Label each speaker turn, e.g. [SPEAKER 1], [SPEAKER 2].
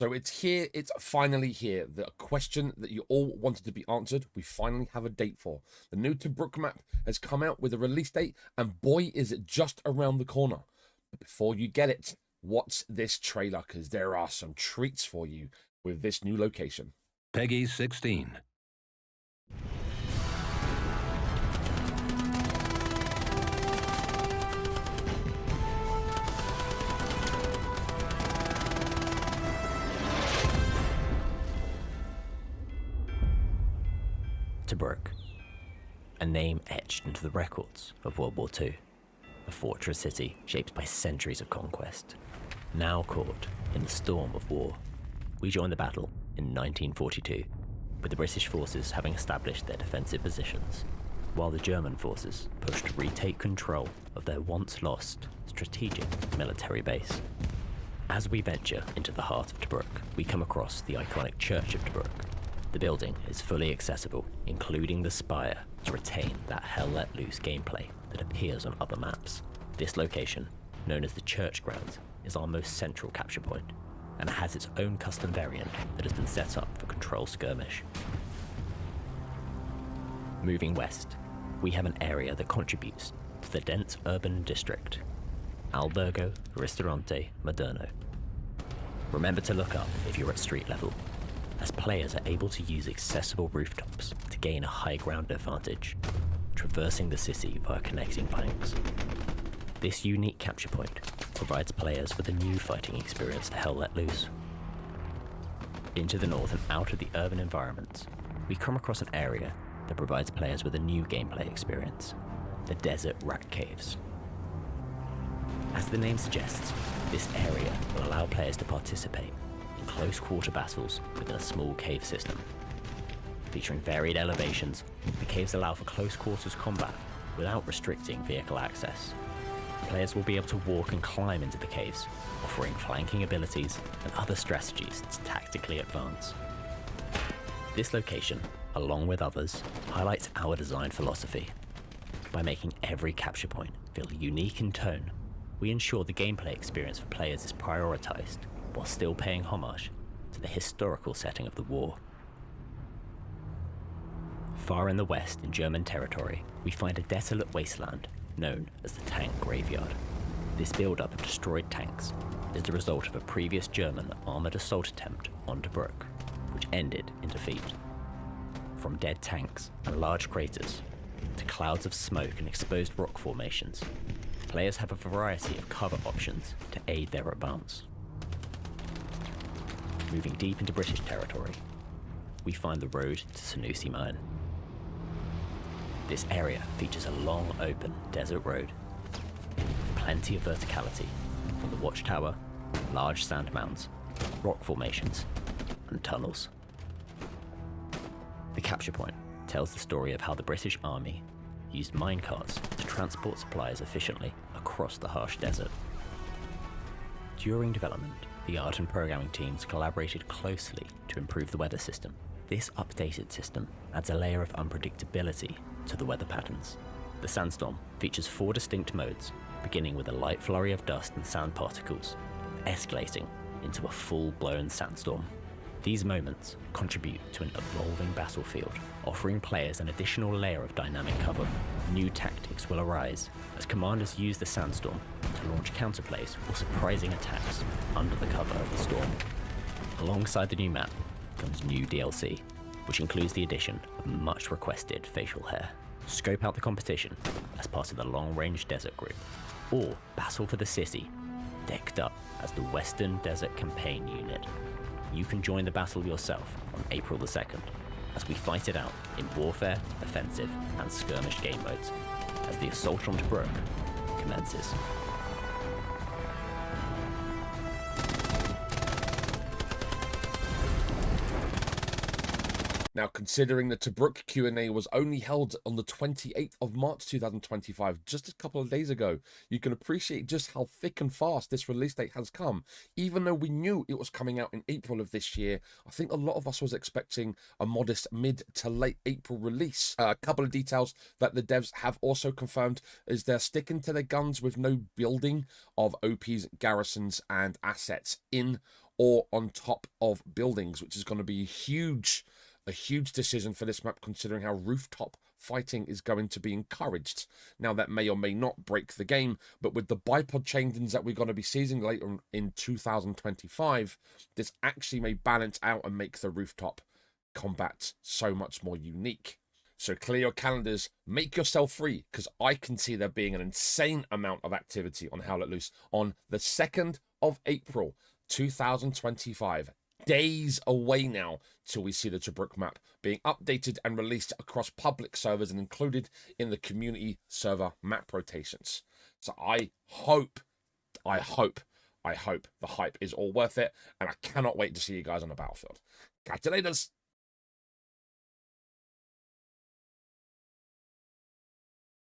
[SPEAKER 1] So it's here, it's finally here. The question that you all wanted to be answered, we finally have a date for. The new Tobruk map has come out with a release date, and boy, is it just around the corner. But before you get it, watch this trailer, because there are some treats for you with this new location.
[SPEAKER 2] Peggy 16.
[SPEAKER 3] Tobruk, a name etched into the records of World War II, a fortress city shaped by centuries of conquest. Now caught in the storm of war, we joined the battle in 1942, with the British forces having established their defensive positions, while the German forces pushed to retake control of their once lost strategic military base. As we venture into the heart of Tobruk, we come across the iconic Church of Tobruk. The building is fully accessible, including the spire, to retain that Hell Let Loose gameplay that appears on other maps. This location, known as the Church Grounds, is our most central capture point, and it has its own custom variant that has been set up for control skirmish. Moving west, we have an area that contributes to the dense urban district, Albergo Ristorante Moderno. Remember to look up if you're at street level, as players are able to use accessible rooftops to gain a high ground advantage, traversing the city via connecting planks. This unique capture point provides players with a new fighting experience to Hell Let Loose. Into the north and out of the urban environments, we come across an area that provides players with a new gameplay experience, the Desert Rat Caves. As the name suggests, this area will allow players to participate in close-quarter battles within a small cave system. Featuring varied elevations, the caves allow for close-quarters combat without restricting vehicle access. Players will be able to walk and climb into the caves, offering flanking abilities and other strategies to tactically advance. This location, along with others, highlights our design philosophy. By making every capture point feel unique in tone, we ensure the gameplay experience for players is prioritized while still paying homage to the historical setting of the war. Far in the west in German territory, we find a desolate wasteland known as the Tank Graveyard. This build-up of destroyed tanks is the result of a previous German armoured assault attempt on Tobruk, which ended in defeat. From dead tanks and large craters to clouds of smoke and exposed rock formations, players have a variety of cover options to aid their advance. Moving deep into British territory, we find the road to Sanusi Mine. This area features a long, open desert road, with plenty of verticality from the watchtower, large sand mounds, rock formations, and tunnels. The capture point tells the story of how the British Army used minecarts to transport supplies efficiently across the harsh desert. During development, the art and programming teams collaborated closely to improve the weather system. This updated system adds a layer of unpredictability to the weather patterns. The sandstorm features 4 distinct modes, beginning with a light flurry of dust and sand particles, escalating into a full-blown sandstorm. These moments contribute to an evolving battlefield, offering players an additional layer of dynamic cover. New tactics will arise as commanders use the sandstorm to launch counterplays or surprising attacks under the cover of the storm. Alongside the new map comes new DLC, which includes the addition of much requested facial hair. Scope out the competition as part of the long-range desert group, or battle for the city, decked up as the Western Desert Campaign Unit. You can join the battle yourself on April the 2nd, as we fight it out in warfare, offensive, and skirmish game modes, as the assault on Tobruk commences.
[SPEAKER 1] Now, considering the Tobruk Q&A was only held on the 28th of March 2025, just a couple of days ago, you can appreciate just how thick and fast this release date has come. Even though we knew it was coming out in April of this year, I think a lot of us was expecting a modest mid to late April release. A couple of details that the devs have also confirmed is they're sticking to their guns with no building of OP's garrisons and assets in or on top of buildings, which is going to be a huge decision for this map, considering how rooftop fighting is going to be encouraged. Now, that may or may not break the game, but with the bipod changes that we're going to be seeing later in 2025, this actually may balance out and make the rooftop combat so much more unique. So clear your calendars, make yourself free, because I can see there being an insane amount of activity on Howl Let Loose on the 2nd of April 2025. Days away now till we see the Tobruk map being updated and released across public servers and included in the community server map rotations. So I hope the hype is all worth it, and I cannot wait to see you guys on the battlefield. Catch you later.